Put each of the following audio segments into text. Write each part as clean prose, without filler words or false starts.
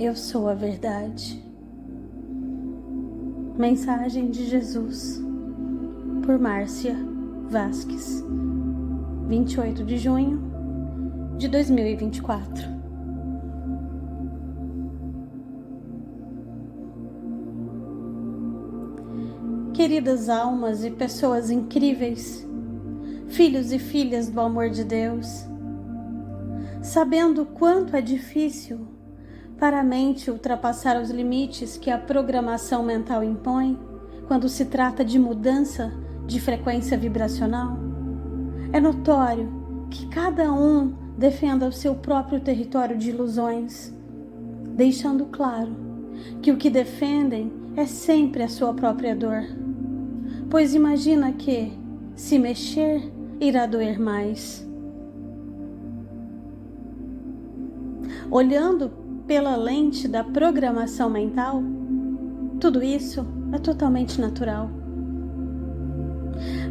eu sou a verdade. Mensagem de Jesus, por Márcia Vasques, 28 de junho de 2024. Queridas almas e pessoas incríveis, filhos e filhas do amor de Deus, sabendo o quanto é difícil para a mente ultrapassar os limites que a programação mental impõe quando se trata de mudança de frequência vibracional, é notório que cada um defenda o seu próprio território de ilusões, deixando claro que o que defendem é sempre a sua própria dor, pois imagina que, se mexer, irá doer mais. Olhando pela lente da programação mental, tudo isso é totalmente natural.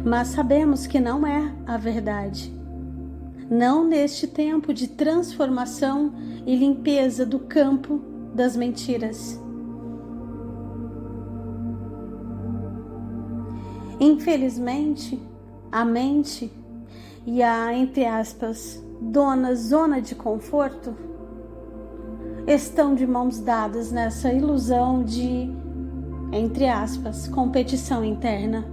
Mas sabemos que não é a verdade. Não neste tempo de transformação e limpeza do campo das mentiras. Infelizmente, a mente e a, entre aspas, dona zona de conforto estão de mãos dadas nessa ilusão de, entre aspas, competição interna,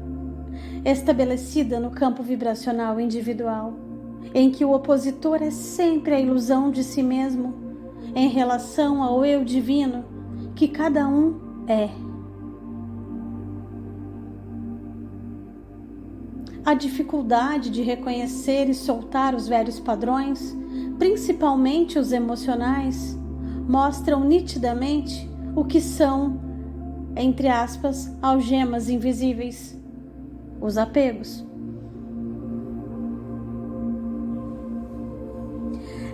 estabelecida no campo vibracional individual, em que o opositor é sempre a ilusão de si mesmo em relação ao eu divino que cada um é. A dificuldade de reconhecer e soltar os velhos padrões, principalmente os emocionais, mostram nitidamente o que são, entre aspas, algemas invisíveis, os apegos.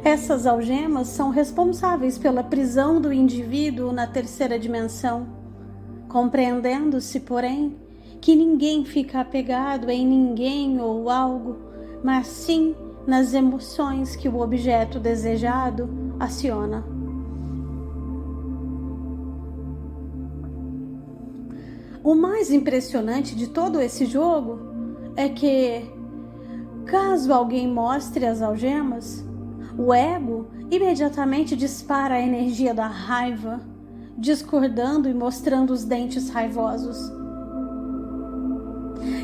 Essas algemas são responsáveis pela prisão do indivíduo na terceira dimensão, compreendendo-se, porém, que ninguém fica apegado em ninguém ou algo, mas sim nas emoções que o objeto desejado aciona. O mais impressionante de todo esse jogo é que, caso alguém mostre as algemas, o ego imediatamente dispara a energia da raiva, discordando e mostrando os dentes raivosos.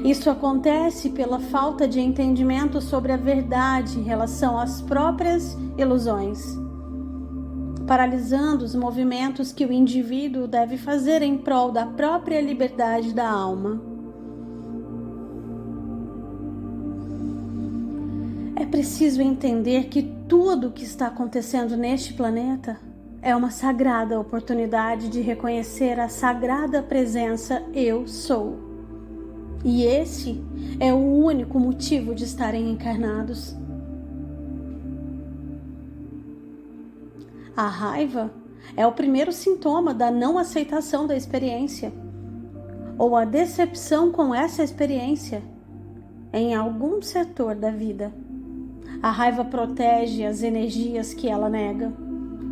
Isso acontece pela falta de entendimento sobre a verdade em relação às próprias ilusões, paralisando os movimentos que o indivíduo deve fazer em prol da própria liberdade da alma. É preciso entender que tudo o que está acontecendo neste planeta é uma sagrada oportunidade de reconhecer a sagrada presença Eu Sou. E esse é o único motivo de estarem encarnados. A raiva é o primeiro sintoma da não aceitação da experiência, ou a decepção com essa experiência em algum setor da vida. A raiva protege as energias que ela nega.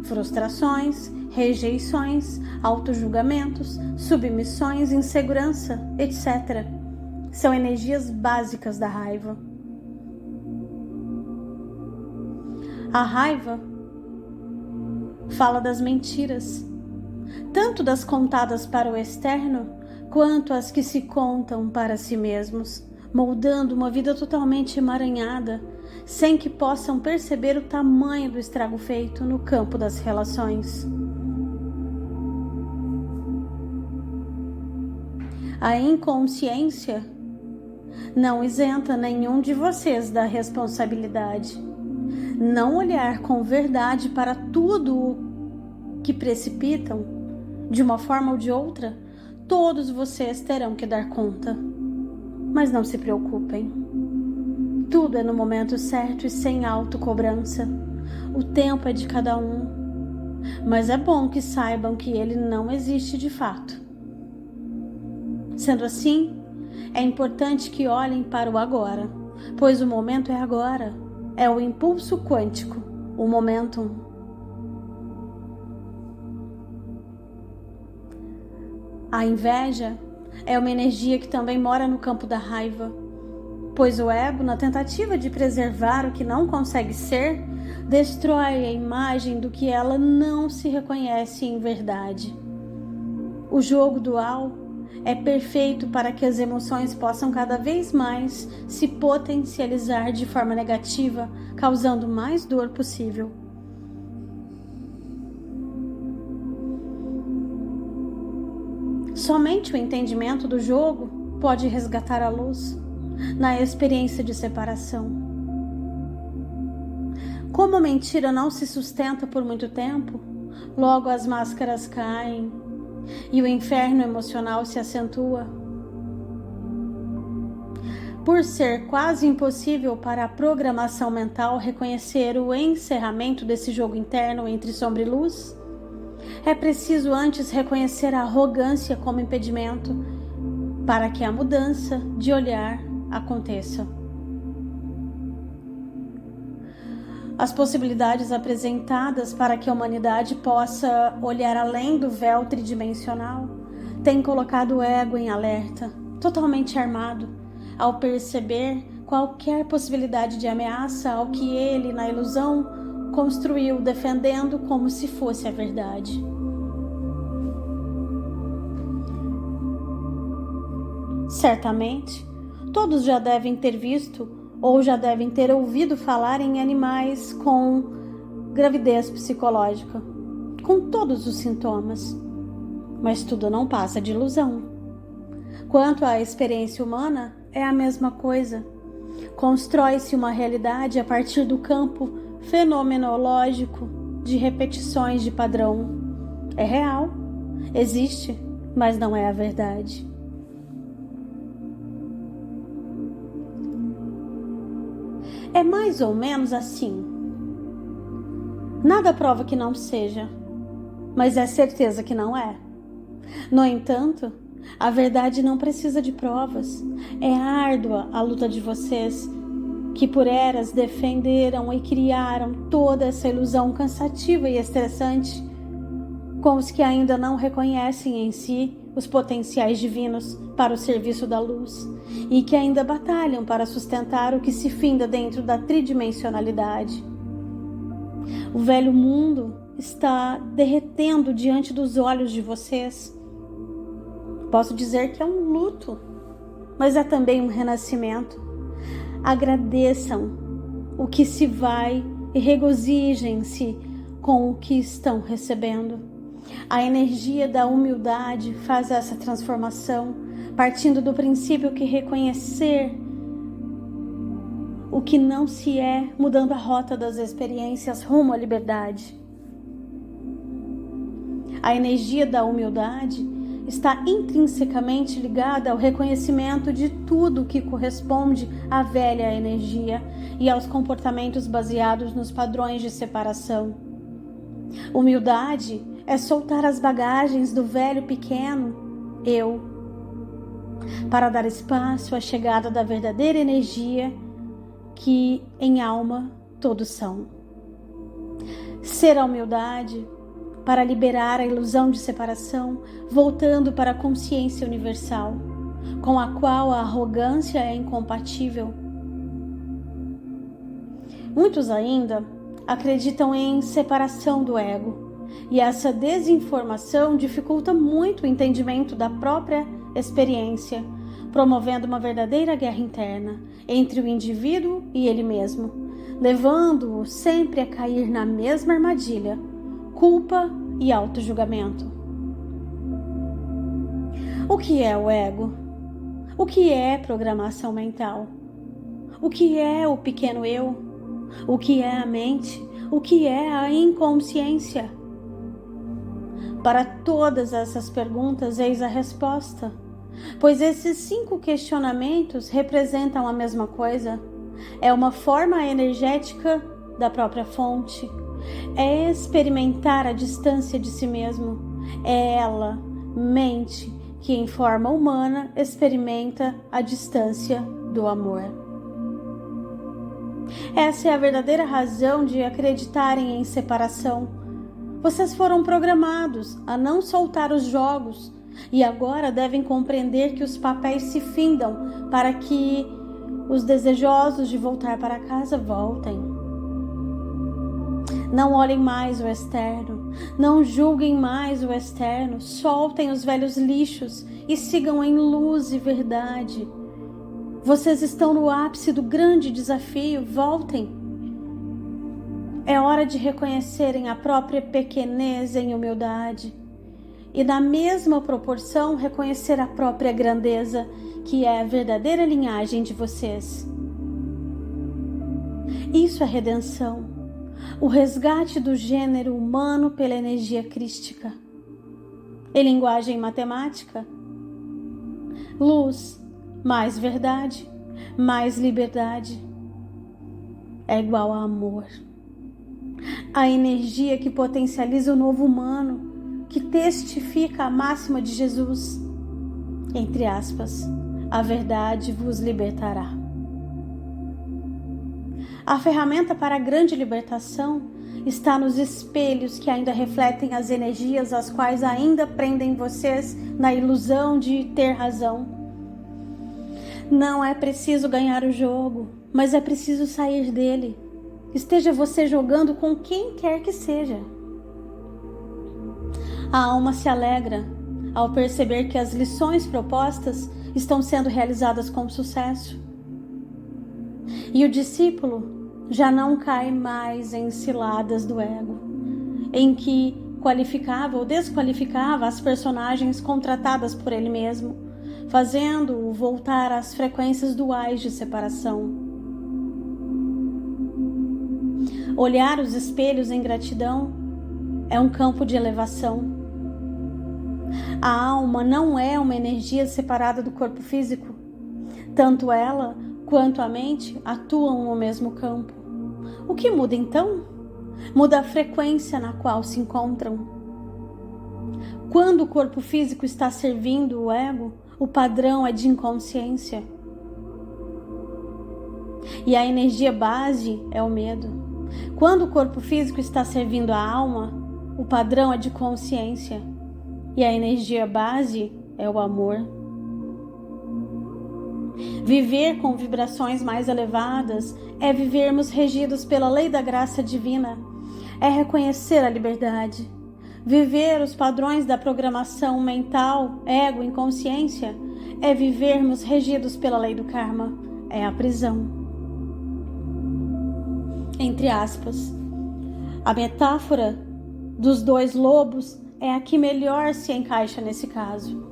Frustrações, rejeições, autojulgamentos, submissões, insegurança, etc. São energias básicas da raiva. A raiva fala das mentiras, tanto das contadas para o externo, quanto as que se contam para si mesmos, moldando uma vida totalmente emaranhada, sem que possam perceber o tamanho do estrago feito no campo das relações. A inconsciência não isenta nenhum de vocês da responsabilidade. Não olhar com verdade para tudo o que precipitam, de uma forma ou de outra, todos vocês terão que dar conta. Mas não se preocupem. Tudo é no momento certo e sem autocobrança. O tempo é de cada um. Mas é bom que saibam que ele não existe de fato. Sendo assim, é importante que olhem para o agora, pois o momento é agora. É o impulso quântico, o momentum. A inveja é uma energia que também mora no campo da raiva, pois o ego, na tentativa de preservar o que não consegue ser, destrói a imagem do que ela não se reconhece em verdade. O jogo dual é perfeito para que as emoções possam cada vez mais se potencializar de forma negativa, causando mais dor possível. Somente o entendimento do jogo pode resgatar a luz na experiência de separação. Como a mentira não se sustenta por muito tempo, logo as máscaras caem e o inferno emocional se acentua. Por ser quase impossível para a programação mental reconhecer o encerramento desse jogo interno entre sombra e luz, é preciso antes reconhecer a arrogância como impedimento para que a mudança de olhar aconteça. As possibilidades apresentadas para que a humanidade possa olhar além do véu tridimensional têm colocado o ego em alerta, totalmente armado, ao perceber qualquer possibilidade de ameaça ao que ele, na ilusão, construiu, defendendo como se fosse a verdade. Certamente, todos já devem ter visto ou já devem ter ouvido falar em animais com gravidez psicológica, com todos os sintomas, mas tudo não passa de ilusão. Quanto à experiência humana, é a mesma coisa. Constrói-se uma realidade a partir do campo fenomenológico de repetições de padrão. É real, existe, mas não é a verdade. É mais ou menos assim. Nada prova que não seja, mas é certeza que não é. No entanto, a verdade não precisa de provas. É árdua a luta de vocês, que por eras defenderam e criaram toda essa ilusão cansativa e estressante, com os que ainda não reconhecem em si os potenciais divinos para o serviço da luz e que ainda batalham para sustentar o que se finda dentro da tridimensionalidade. O velho mundo está derretendo diante dos olhos de vocês. Posso dizer que é um luto, mas é também um renascimento. Agradeçam o que se vai e regozijem-se com o que estão recebendo. A energia da humildade faz essa transformação, partindo do princípio que reconhecer o que não se é, mudando a rota das experiências rumo à liberdade. A energia da humildade está intrinsecamente ligada ao reconhecimento de tudo que corresponde à velha energia e aos comportamentos baseados nos padrões de separação. Humildade é soltar as bagagens do velho pequeno eu, para dar espaço à chegada da verdadeira energia que em alma todos são. Ser a humildade para liberar a ilusão de separação, voltando para a consciência universal, com a qual a arrogância é incompatível. Muitos ainda acreditam em separação do ego, e essa desinformação dificulta muito o entendimento da própria experiência, promovendo uma verdadeira guerra interna entre o indivíduo e ele mesmo, levando-o sempre a cair na mesma armadilha: culpa e autojulgamento. O que é o ego? O que é programação mental? O que é o pequeno eu? O que é a mente? O que é a inconsciência? Para todas essas perguntas, eis a resposta, pois esses 5 questionamentos representam a mesma coisa. É uma forma energética da própria fonte. É experimentar a distância de si mesmo. É ela, mente, que em forma humana experimenta a distância do amor. Essa é a verdadeira razão de acreditarem em separação. Vocês foram programados a não soltar os jogos, e agora devem compreender que os papéis se findam para que os desejosos de voltar para casa voltem. Não olhem mais o externo, não julguem mais o externo, soltem os velhos lixos e sigam em luz e verdade. Vocês estão no ápice do grande desafio, voltem. É hora de reconhecerem a própria pequenez em humildade e, na mesma proporção, reconhecer a própria grandeza, que é a verdadeira linhagem de vocês. Isso é redenção, o resgate do gênero humano pela energia crística. Em linguagem matemática, luz mais verdade, mais liberdade é igual a amor. A energia que potencializa o novo humano, que testifica a máxima de Jesus, entre aspas, a verdade vos libertará. A ferramenta para a grande libertação está nos espelhos que ainda refletem as energias as quais ainda prendem vocês na ilusão de ter razão. Não é preciso ganhar o jogo, mas é preciso sair dele. Esteja você jogando com quem quer que seja. A alma se alegra ao perceber que as lições propostas estão sendo realizadas com sucesso. E o discípulo já não cai mais em ciladas do ego, em que qualificava ou desqualificava as personagens contratadas por ele mesmo, fazendo-o voltar às frequências duais de separação. Olhar os espelhos em gratidão é um campo de elevação. A alma não é uma energia separada do corpo físico. Tanto ela quanto a mente atuam no mesmo campo. O que muda então? Muda a frequência na qual se encontram. Quando o corpo físico está servindo o ego, o padrão é de inconsciência. E a energia base é o medo. Quando o corpo físico está servindo a alma, o padrão é de consciência. E a energia base é o amor. Viver com vibrações mais elevadas é vivermos regidos pela lei da graça divina, é reconhecer a liberdade. Viver os padrões da programação mental, ego, inconsciência, é vivermos regidos pela lei do karma, é a prisão. Entre aspas, a metáfora dos dois lobos é a que melhor se encaixa nesse caso.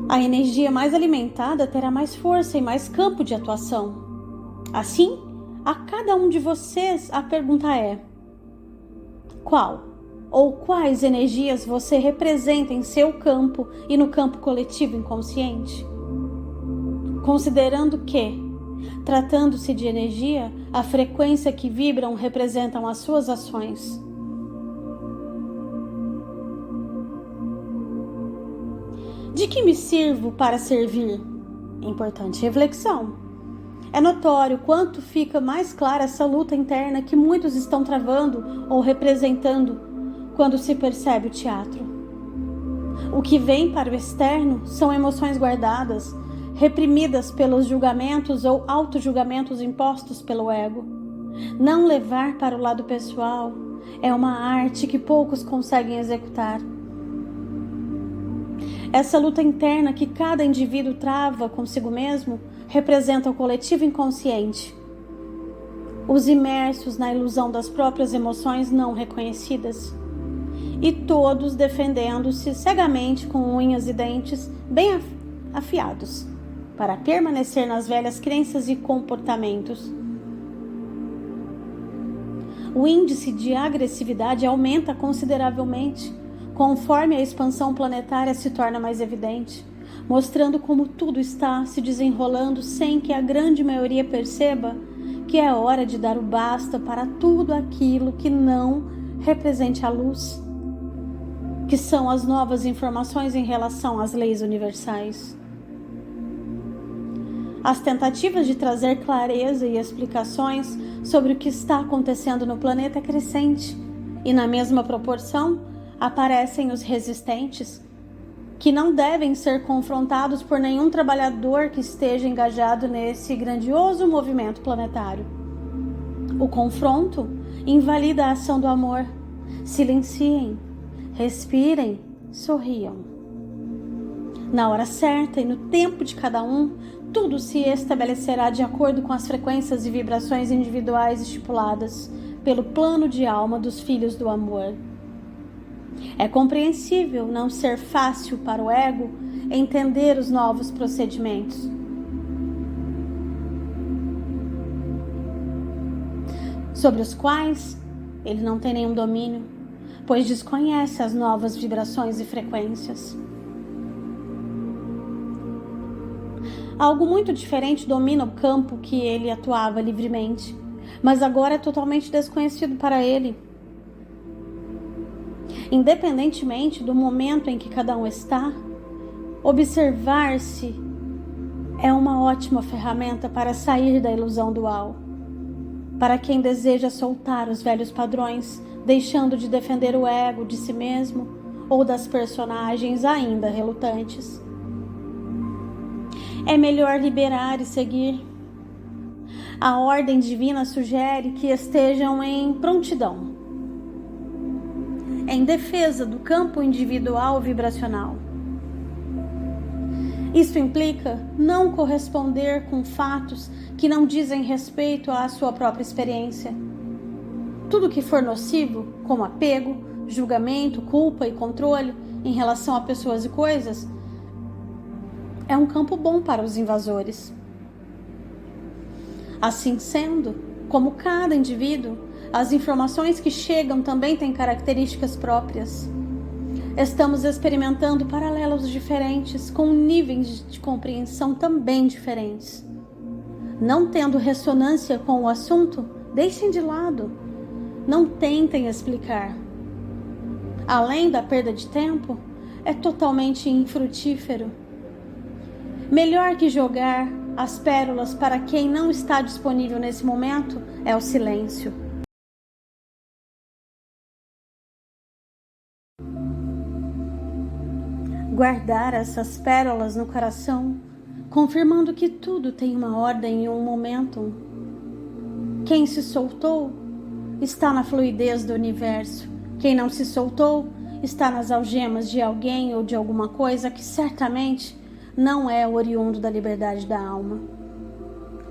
A energia mais alimentada terá mais força e mais campo de atuação. Assim, a cada um de vocês a pergunta é: qual ou quais energias você representa em seu campo e no campo coletivo inconsciente? Considerando que, tratando-se de energia, a frequência que vibram representam as suas ações. De que me sirvo para servir? Importante reflexão. É notório quanto fica mais clara essa luta interna que muitos estão travando ou representando quando se percebe o teatro. O que vem para o externo são emoções guardadas, reprimidas pelos julgamentos ou auto-julgamentos impostos pelo ego. Não levar para o lado pessoal é uma arte que poucos conseguem executar. Essa luta interna que cada indivíduo trava consigo mesmo representa o coletivo inconsciente. Os imersos na ilusão das próprias emoções não reconhecidas. E todos defendendo-se cegamente com unhas e dentes bem afiados, para permanecer nas velhas crenças e comportamentos. O índice de agressividade aumenta consideravelmente conforme a expansão planetária se torna mais evidente, mostrando como tudo está se desenrolando sem que a grande maioria perceba que é hora de dar o basta para tudo aquilo que não represente a luz, que são as novas informações em relação às leis universais. As tentativas de trazer clareza e explicações sobre o que está acontecendo no planeta é crescente, e na mesma proporção, aparecem os resistentes, que não devem ser confrontados por nenhum trabalhador que esteja engajado nesse grandioso movimento planetário. O confronto invalida a ação do amor. Silenciem, respirem, sorriam. Na hora certa e no tempo de cada um, tudo se estabelecerá de acordo com as frequências e vibrações individuais estipuladas pelo plano de alma dos filhos do amor. É compreensível não ser fácil para o ego entender os novos procedimentos. Sobre os quais ele não tem nenhum domínio, pois desconhece as novas vibrações e frequências. Algo muito diferente domina o campo que ele atuava livremente, mas agora é totalmente desconhecido para ele. Independentemente do momento em que cada um está, observar-se é uma ótima ferramenta para sair da ilusão dual. Para quem deseja soltar os velhos padrões, deixando de defender o ego de si mesmo ou das personagens ainda relutantes. É melhor liberar e seguir. A ordem divina sugere que estejam em prontidão, em defesa do campo individual vibracional. Isso implica não corresponder com fatos que não dizem respeito à sua própria experiência. Tudo que for nocivo, como apego, julgamento, culpa e controle em relação a pessoas e coisas, é um campo bom para os invasores. Assim sendo, como cada indivíduo, as informações que chegam também têm características próprias. Estamos experimentando paralelos diferentes, com níveis de compreensão também diferentes. Não tendo ressonância com o assunto, deixem de lado. Não tentem explicar. Além da perda de tempo, é totalmente infrutífero. Melhor que jogar as pérolas para quem não está disponível nesse momento é o silêncio. Guardar essas pérolas no coração, confirmando que tudo tem uma ordem e um momento. Quem se soltou está na fluidez do universo. Quem não se soltou está nas algemas de alguém ou de alguma coisa que certamente não é oriundo da liberdade da alma.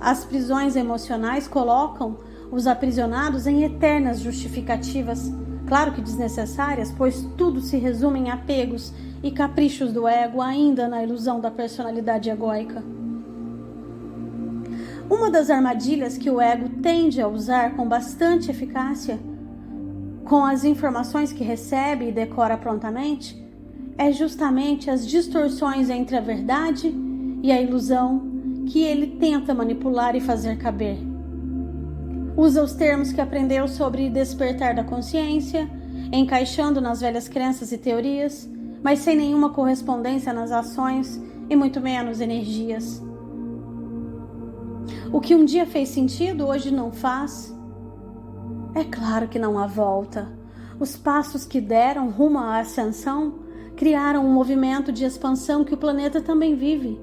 As prisões emocionais colocam os aprisionados em eternas justificativas, claro que desnecessárias, pois tudo se resume em apegos e caprichos do ego, ainda na ilusão da personalidade egóica. Uma das armadilhas que o ego tende a usar com bastante eficácia, com as informações que recebe e decora prontamente, é justamente as distorções entre a verdade e a ilusão que ele tenta manipular e fazer caber. Usa os termos que aprendeu sobre despertar da consciência, encaixando nas velhas crenças e teorias, mas sem nenhuma correspondência nas ações e muito menos energias. O que um dia fez sentido, hoje não faz. É claro que não há volta. Os passos que deram rumo à ascensão criaram um movimento de expansão que o planeta também vive.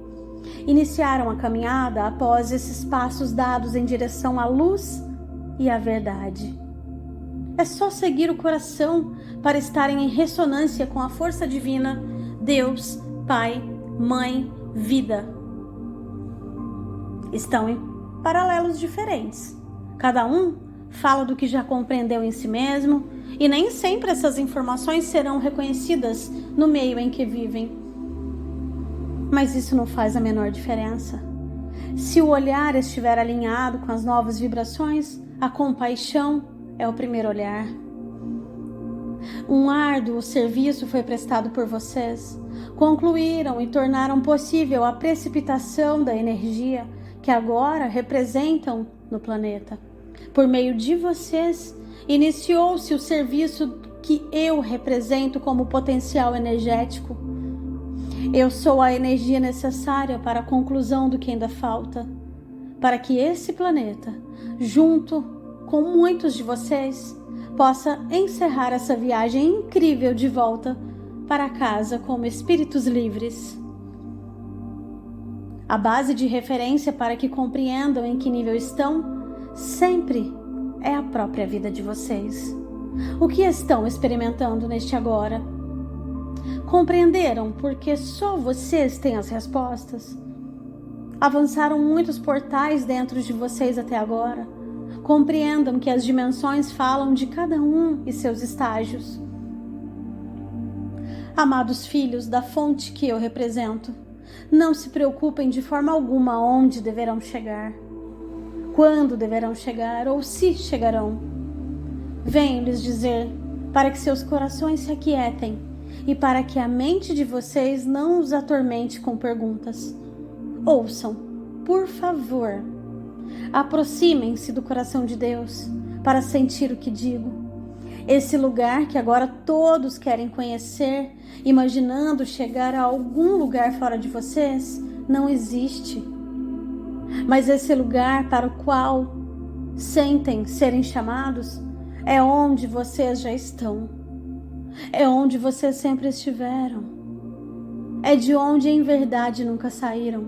Iniciaram a caminhada após esses passos dados em direção à luz e à verdade. É só seguir o coração para estarem em ressonância com a força divina, Deus, Pai, Mãe, Vida. Estão em paralelos diferentes. Cada um fala do que já compreendeu em si mesmo, e nem sempre essas informações serão reconhecidas no meio em que vivem. Mas isso não faz a menor diferença. Se o olhar estiver alinhado com as novas vibrações, a compaixão é o primeiro olhar. Um árduo serviço foi prestado por vocês. Concluíram e tornaram possível a precipitação da energia que agora representam no planeta. Por meio de vocês, iniciou-se o serviço que eu represento como potencial energético. Eu sou a energia necessária para a conclusão do que ainda falta, para que esse planeta, junto com muitos de vocês, possa encerrar essa viagem incrível de volta para casa como espíritos livres. A base de referência para que compreendam em que nível estão sempre é a própria vida de vocês. O que estão experimentando neste agora? Compreenderam porque só vocês têm as respostas? Avançaram muitos portais dentro de vocês até agora. Compreendam que as dimensões falam de cada um e seus estágios. Amados filhos da fonte que eu represento, não se preocupem de forma alguma onde deverão chegar, quando deverão chegar ou se chegarão. Venho lhes dizer para que seus corações se aquietem e para que a mente de vocês não os atormente com perguntas. Ouçam, por favor. Aproximem-se do coração de Deus para sentir o que digo. Esse lugar que agora todos querem conhecer, imaginando chegar a algum lugar fora de vocês, não existe. Mas esse lugar para o qual sentem serem chamados é onde vocês já estão. É onde vocês sempre estiveram. É de onde em verdade nunca saíram.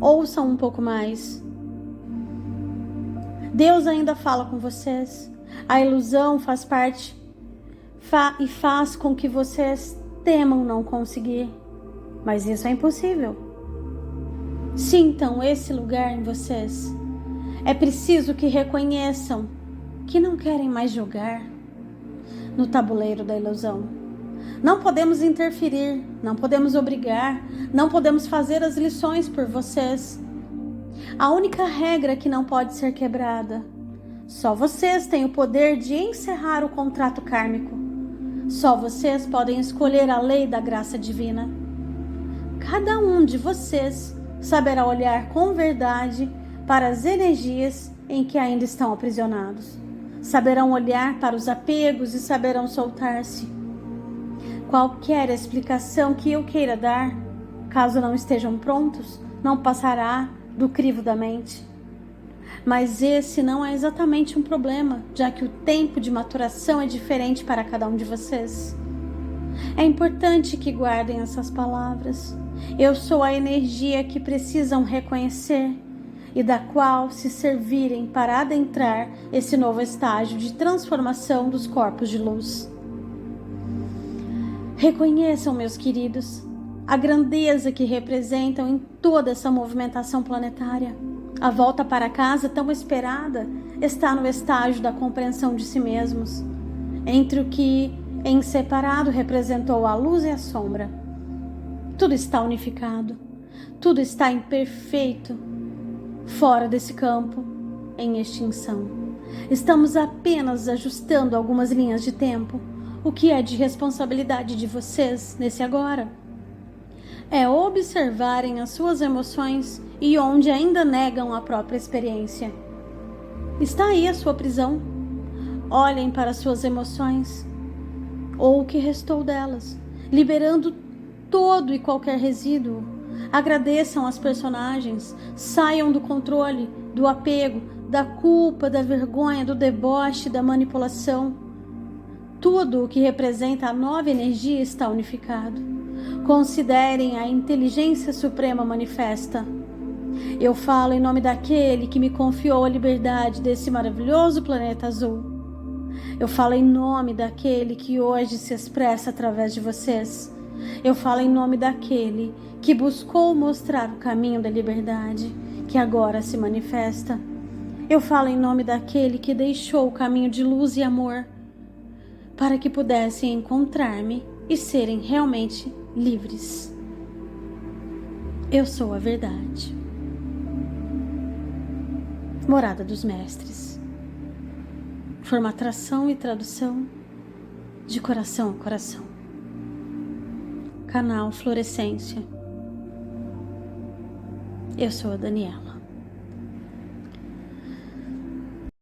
Ouçam um pouco mais. Deus ainda fala com vocês. A ilusão faz parte e faz com que vocês temam não conseguir. Mas isso é impossível. Sintam esse lugar em vocês. É preciso que reconheçam que não querem mais jogar no tabuleiro da ilusão. Não podemos interferir, não podemos obrigar, não podemos fazer as lições por vocês. A única regra que não pode ser quebrada. Só vocês têm o poder de encerrar o contrato kármico. Só vocês podem escolher a lei da graça divina. Cada um de vocês saberá olhar com verdade para as energias em que ainda estão aprisionados. Saberão olhar para os apegos e saberão soltar-se. Qualquer explicação que eu queira dar, caso não estejam prontos, não passará do crivo da mente. Mas esse não é exatamente um problema, já que o tempo de maturação é diferente para cada um de vocês. É importante que guardem essas palavras. Eu sou a energia que precisam reconhecer e da qual se servirem para adentrar esse novo estágio de transformação dos corpos de luz. Reconheçam, meus queridos, a grandeza que representam em toda essa movimentação planetária. A volta para casa tão esperada está no estágio da compreensão de si mesmos, entre o que em separado representou a luz e a sombra. Tudo está unificado, tudo está em perfeito, fora desse campo, em extinção. Estamos apenas ajustando algumas linhas de tempo. O que é de responsabilidade de vocês nesse agora? É observarem as suas emoções e onde ainda negam a própria experiência. Está aí a sua prisão. Olhem para as suas emoções, ou o que restou delas, liberando todo e qualquer resíduo. Agradeçam as personagens, saiam do controle, do apego, da culpa, da vergonha, do deboche, da manipulação. Tudo o que representa a nova energia está unificado. Considerem a inteligência suprema manifesta. Eu falo em nome daquele que me confiou a liberdade desse maravilhoso planeta azul. Eu falo em nome daquele que hoje se expressa através de vocês. Eu falo em nome daquele que buscou mostrar o caminho da liberdade, que agora se manifesta. Eu falo em nome daquele que deixou o caminho de luz e amor, para que pudessem encontrar-me e serem realmente livres. Eu sou a verdade. Morada dos Mestres. Formatação e tradução de coração a coração. Canal Florescência. Eu sou a Daniela.